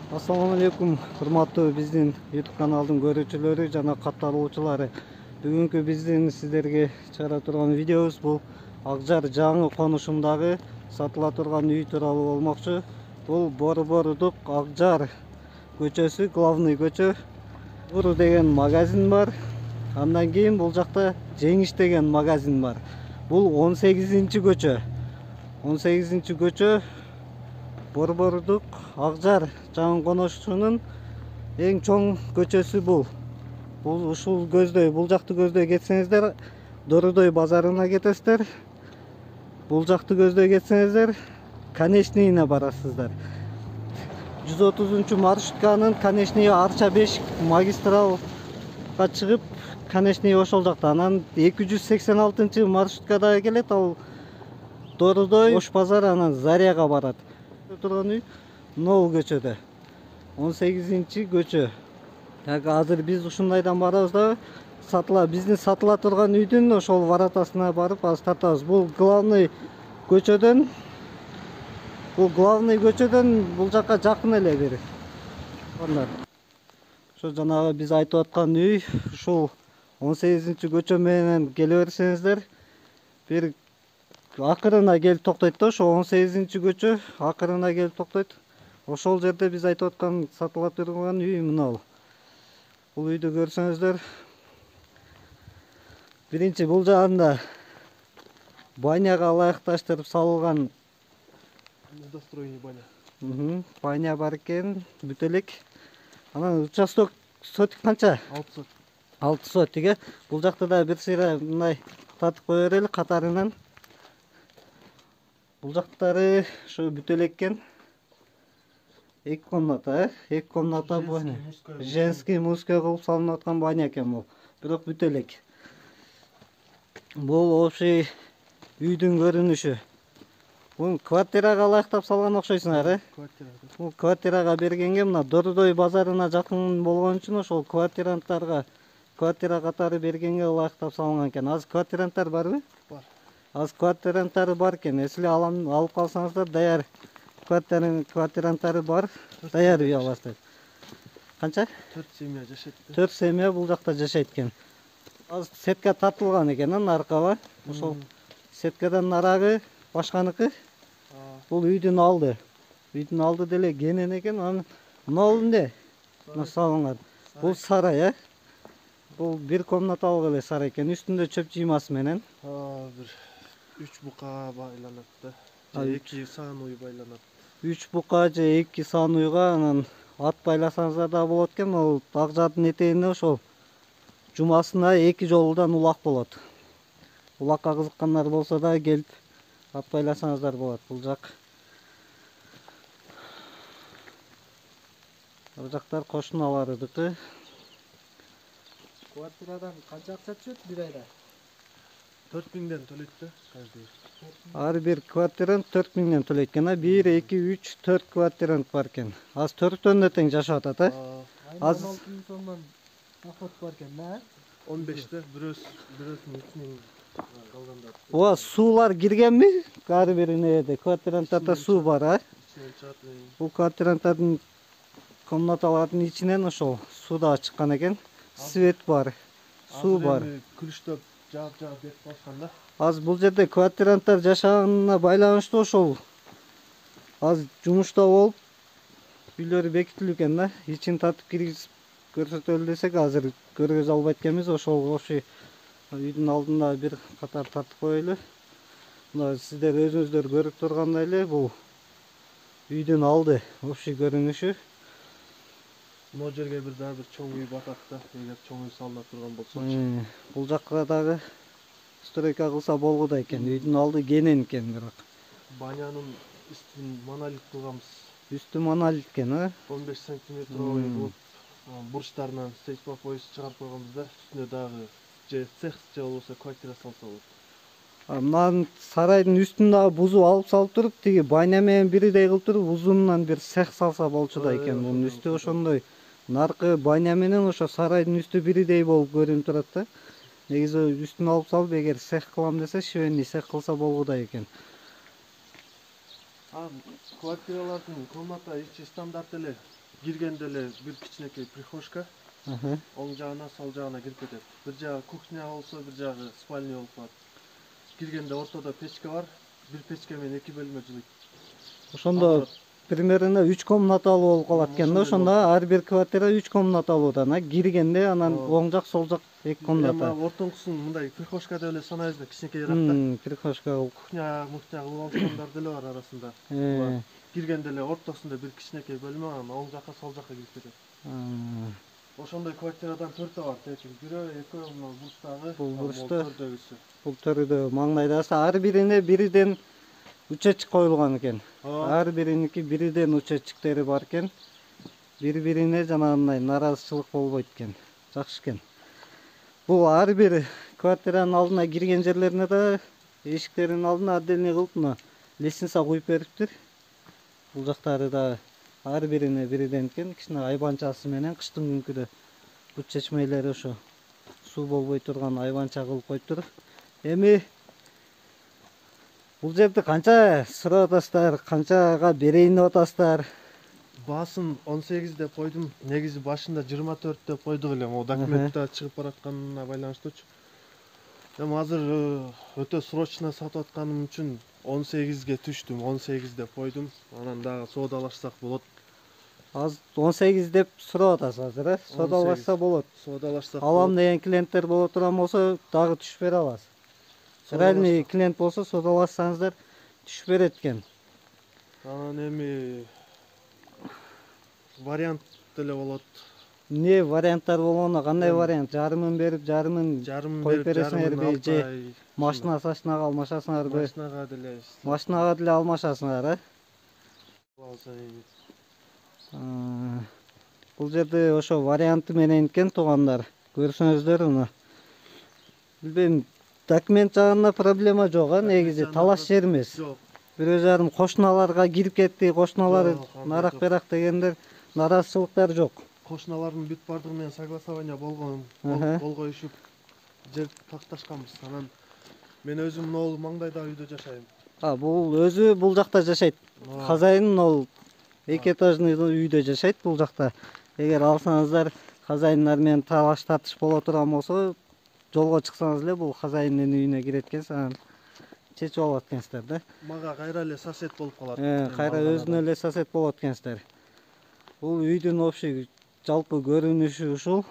Assalamu alaikum, hurmattуу биздин YouTube каналдын көрүүчүлөрү жана катталуучулары. Бүгүнкү биздин сиздерге чыгара турган видеобуз бул Акжар жаңы конушундагы сатыла турган үй тууралуу болмокчу. Бул Борбордук Акжар көчөсү, главный көчө. Буру деген магазин бар. Андан кийин бул жакта Жеңиш деген магазин бар. Бул 18-чи көчө. 18-чи көчө Борбордук Акжар жаңы конушунун эң чоң көчөсү бул. Бул ушул көздөй, бул жакты көздөй кетсеңиздер, Дородой базарына кетесиздер. Бул жакты көздөй кетсеңиздер, Конечныйына барасыздар. 130 маршрутканын Конечный Арча 5 магистралга чыгып, Конечный ошол жакта. Анан 286 маршруткада келет, ал Дородой Ош базар, анан Заряга барат. Турган үй Нол көчөдө. 18-чи көчө. Так азыр биз ушундайдан барабыз да биздин сатыла турган үйдүн ошол варатасына барып азыр тартабыз. Бул главный көчөдөн бул жакка жакын эле бир. Ошо жанагы биз айтып аткан үй ушул 18-чи көчө менен келе берсеңиздер, бир акырына келип токтойт да, ошо 18-чи көчө акырына келип токтойт. Ошол жерде биз айтып аткан сатыла турган үй мына бул. Бул үйдү көрсөңүздөр, биринчи бул жагында баняга ылайыкташтырып салылган недостроенный баня. Баня бар экен, бүтөлөк. Анан участок сотик канча? 6 сотик. 6 сотик, э. Бул жакта да бир сыйра мындай татып кое берели катарынан. Бул жактары ошо бүтөлөк экен. 2 комната, 2 комната баня. Женский, мужской кылып салынып аткан баня экен бул. Бирок бүтөлөк. Бул общий үйдүн көрүнүшү. Бул квартирага ылайыктап салган окшойсуңар, э? Бул квартирага бергенге мына Дородой базарына жакын болгон үчүн ошол квартира катары бергенге ылайыктап салынган экен. Азыр квартиранттар барбы? Бар. Азыр квартиранттары бар экен. Эсиле алып калсаңыздар, даяр квартиранттары бар. Даяр үй аласыздар. Канча? 4 семья жашайт. 4 семья бул жакта жашайт экен. Азыр сетка тартылган экен, наркага. Ошол сеткадан нарагы башканыкы. Бул үйдүн алды. Үйдүн алды деле кенен экен. Анан мына эмне? Мына салынган. Бул сарай, э? Бул 1 комнаталык эле сарай экен. Үстүндө чөп жыймасы менен. Бир 3 бука байланат да. 2 саан уй байланат. 3 бука же 2 саан уйга анан ат байласаңыздар да болот экен. Ал Акжардын этегинде ошол жумасына 2 жолудан улак болот. Улакка кызыккандар болсо да келип ат байласаңыздар болот. Бул жак. Бул жактар кошуналарыдыкы. Квартирадан канча акча түшөт бир айда? 4000ден төлөйт да каждый. Ар бир квартирант 4000ден төлөйт экен. 1, 2, 3, 4 квартирант бар экен. Аз 4төн тең жашап атат, э? Аз 16000 сомдон доход бар экен, да? 15те бирөөсүнүн ичинен калгандар. Ооба, суулар киргенби? Ар бирине квартиранттарда суу бар, а? Бул квартиранттардын комнаталардын ичинен ошол суу да чыккан экен. Свет бар, суу бар. Күрүчтөп жаап берип башкан да. Аз бул жерде квартиранттар жашаганына байланыштуу ошол аз жумушта болуп үйлөрү бекитилүү экен да. Ичин тартып киргизип көрсөтөлү десек азыр көргөзө албайт экенбиз. Ошол общий үйдүн алдында бир катар тартып коелу. Мына сиздер өзүңүздөр көрүп тургандай эле бул үйдүн алды общий көрүнүшү. Могу жерге бир чоң үй батат да, эгер чоң үй салына турган болсо. Бул жакка дагы стройка кылса болгудай экен. Үйдүн алды кенен экен бирок. Банянын үстүн монолит кылганбыз. Үстү монолит экен, э? 15 сантиметровый кылып бурчтарынан сейсма пояс чыгарып койгонбуз да. Үстүнө дагы же цех же болбосо квартира салса болот. Мына сарайдын үстүн дагы бузуп алып салып туруп, тиги баня менен бирдей кылып туруп, узунунан бир цех салса болчу да экен. Бунун үстү ошондой. Наркы баня менен ошо сарайдын үстү бирдей болуп көрүнүп турат да. Негизи үстүн алып салып, эгер цех кылам десе, швейный цех кылса болгудай экен. Квартиралардын комната ичи стандарт эле киргенде эле бир кичинекей прихожка, оң жагына, сол жагына кирип кетет. Бир жагы кухня болсо, бир жагы спальня болуп калат. Киргенде ортодо печка бар, бир печка менен 2 бөлмө жылыйт. Ошондо примерно 3 комнаталуу болуп калат экен да. Ошондо ар бир квартира 3 комнаталуудан, киргенде анан оң жак, сол жак 2 комната. Эми ортоңкусун мындай прихожка деп эле санайбыз да, кичинекейирээк. Прихожка. Кухня, мухня кылып алышкандар деле бар арасында. Киргенде эле ортосунда бир кичинекей бөлмө, анан оң жакка, сол жакка кирип кетет. Ошондой квартирадан 4 бар, течил. Бирөө, экөө, мына бурчтагы, төрдөгүсү. Бул төрдө маңдайдасы ар бирине бириден учетчик коюлган экен. Ар бириники бириден учетчиктери бар экен. Бири-бирине жанагындай наразычылык болбойт экен. Жакшы экен. Бул ар бир квартиранын алдына кирген жерлерине да эшиктеринин алдына отдельный кылып мына лестница куюп бериптир. Бул жактары да ар бирине бириден экен. Кичине айбанчасы менен кыштын күнкү бут чечмелери ошо суу болбой турган айбанча кылып коюптур. Эми бул жерди канча сурап атасыздар, канчага берейин деп атасыздар? Баасын 18 деп койдум. Негизи башында 24 деп койдук эле. Могу документте чыгып баратканына байланыштуучу. Эми азыр өтө срочно сатып атканым үчүн 18ге түштүм. 18 деп койдум. Анан дагы соодалашсак болот. Азыр 18 деп сурап атасыз азыр, соодалашса болот. Соодалашсак. Алам деген клиенттер боло турган болсо дагы түшүп бере аласыз. Реальный клиент болсо соодалашсаңыздар түшүп берет экен. Анан эми вариант деле болот. Не варианттар болгону, кандай вариант? Жарымын берип, жарымын коюп бересиңерби же машина сачынага алмашасыңарбы? Машинага деле алмашасыңар, Бул жерде ошо варианты менен экен туугандар. Көрсөңүздөр мына. Билбейм, документ жагында проблема жок, негизи талаш жер эмес. Бирөө жарым кошуналарга кирип кетти, кошуналар нарак-берак дегендер наразычылыктар жок. Кошуналардын бүт бардыгы менен согласование болгон, койушуп жер такташканбыз. Анан мен өзүм могул маңдайда үйдө жашайм. Бул өзү бул жакта жашайт. Хозяин ол 2 этажный үйдө жашайт бул жакта. Эгер алсаңыздар, хозяиндар менен талаш тартыш боло турган болсо, жолго чыксаңыз эле бул хозяиндин үйүнө кирет экенсиз, анан чечип алат экенсиздер да. Мага кайра эле сосед болуп калат. Кайра өзүнө эле сосед болот экенсиздер. Бул үйдүн общий жалпы көрүнүшү ушул.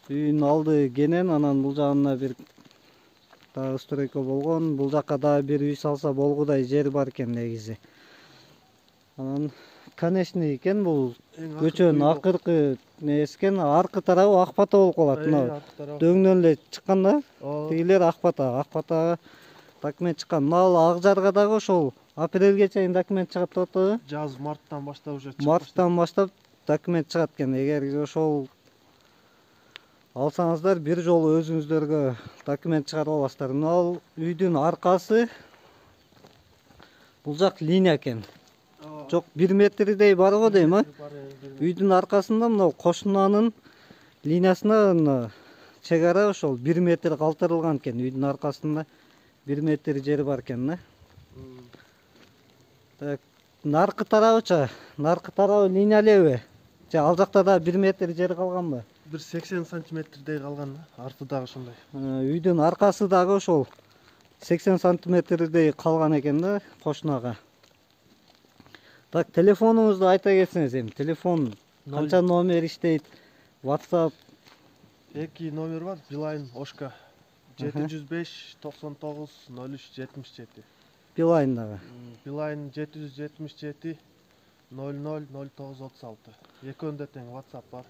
Үйдүн алды кенен, анан бул жагына бир дагы стройка болгон. Бул жакка дагы бир үй салса болгудай жер бар экен негизи. Анан конечный экен бул көчөнүн акыркы неси экен, аркы тарабы ак бата болуп калат. Мына дөңнөн эле чыкканда, тигилер ак батага документ чыккан. Мына ак жарга дагы ошол апрелге чейин документ чыгат деп атады. Жаз марттан баштап уже чыгат. Марттан баштап документ чыгат экен. Эгер ошол алсаңыздар бир жолу өзүңүздөргө документ чыгарып аласыздар. Мына үйдүн аркасы бул жак линия экен. Жок 1 метрдей бар го дейм, Үйдүн аркасында мына кошунанын линиясына чек ара ошол 1 метр калтырылган экен. Үйдүн аркасында 1 метр жер бар экен, Так, наркы тарабыча, наркы тарабы линиялеби? Же ал жакта да 1 метр жер калганбы? Бир 80 сантиметрдей калган, арты дагы ошондой. Үйдүн аркасы дагы ошол 80 сантиметрдей калган экен да кошунага. Так, телефонуңузду айта кетсеңиз эми. Телефон канча номер иштейт? WhatsApp 2 номер бар, Билайн Ошка 705 99 03 77. Билайн дагы. Билайн 777 00 0936. Экөөндө тең WhatsApp бар.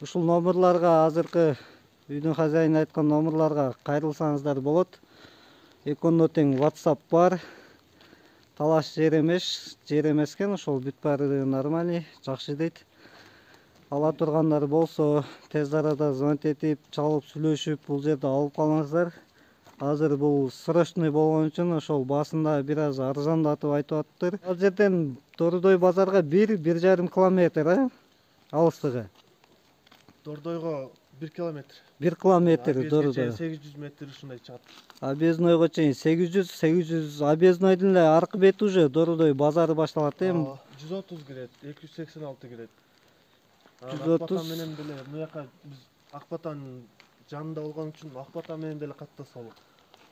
Ушул номерларга азыркы үйдүн хозяйыны айткан номерларга кайрылсаңыздар болот. Экөөндө тең WhatsApp бар. Талаш жер эмес экен, ошол бүт баары нормальный, жакшы дейт. Ала тургандар болсо, тез арада звонить этип, чалып сүйлөшүп, бул жерди алып калыңыздар. Азыр бул срочный болгон үчүн ошол баасында бир аз арзандатып айтып атыптыр. Ал жерден Дордой базарга 1,5 километр, алыстыгы. Дордойго 1 километр. 1 километр Объездге doğru чейин doğru. 800 метр ушундай чыгат. Объезднойго чейин 800 объезднойдун эле аркы бети уже Дорудой базары башталат эми. 130 кирет, 286 кирет. 130. Акбатан менен деле мыяка биз Акбатанын жанында болгон үчүн Акбатан менен деле каттаса болот.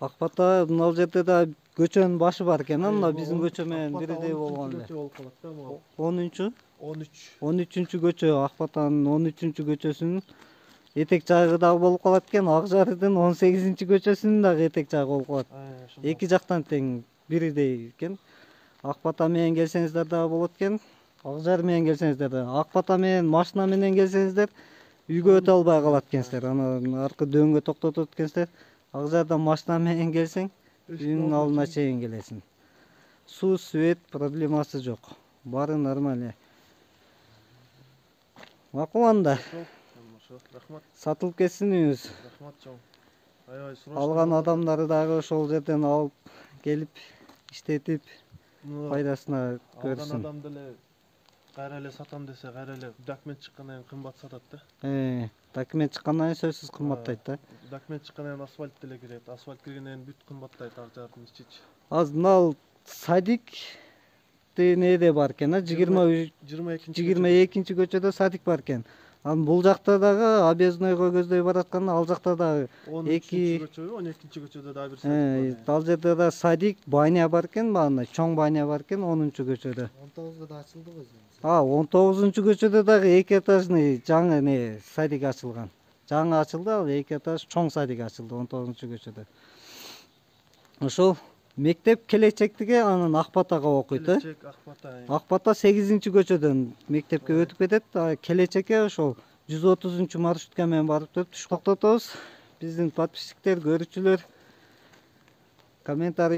Акбата мына жерде да көчөнүн башы бар экен, мына биздин көчө менен бирдей болгон эле. Көчө болуп калат да могу. 10-чу 13. көчө, Акбатанын 13-көчөсүнүн этек жагы дагы болуп калат экен, Акжардын 18-көчөсүнүн дагы этек жагы болуп калат. Эки жактан тең бирдей экен. Акбата менен келсеңиздер дагы болот экен. Акжар менен келсеңиздер да. Акбата менен машина менен келсеңиздер үйгө өтө албай калат экенсиздер. Анан аркы дөңгө токтотот экенсиздер. Акжардан машина менен келсең үйүнүн алдына чейин келесиң. Суу, свет проблемасы жок. Баары нормально. Макул анда. Рахмат. Сатылып кетсин үйүңүз. Рахмат чоң. Аябай сұрашты. Алган адамдары дагы ошол жерден алып келип иштетип пайдасына Алган көрсүн. адам деле кайра эле сатам десе кайра эле документ чыккандан кийин кымбат сатат да. Документ чыккандан кийин сөзсүз кымбаттайт да. Документ чыккандан кийин асфальт деле кирет. Асфальт киргенден кийин бүт кымбаттайт Акжардын ичи-ичи. Азыр мына садик нээде бар экен, 22 көчөдө садик бар экен. Анан бул жакта дагы объезднойго көздөй баратканда ал жакта дагы 12 көчөдө дагы бир садик бар. ал жерде да садик, баня бар экен, баана чоң баня бар экен 10-көчөдө. 19-да да ачылды го. 19-көчөдө дагы 2 этажный жаңы садик ачылган. Жаңы ачылды, ал 2 этаж чоң садик ачылды 19-көчөдө. Ошол мектеп келечектиги анан Акбатага окуйт. Келечек Акбата. Акбата 8-көчөдөн мектепке өтүп кетет. Келечекке ошол 130 маршрутка менен барып туруп токтотобуз. Биздин подписчиктер, көрүүчүлөр комментарий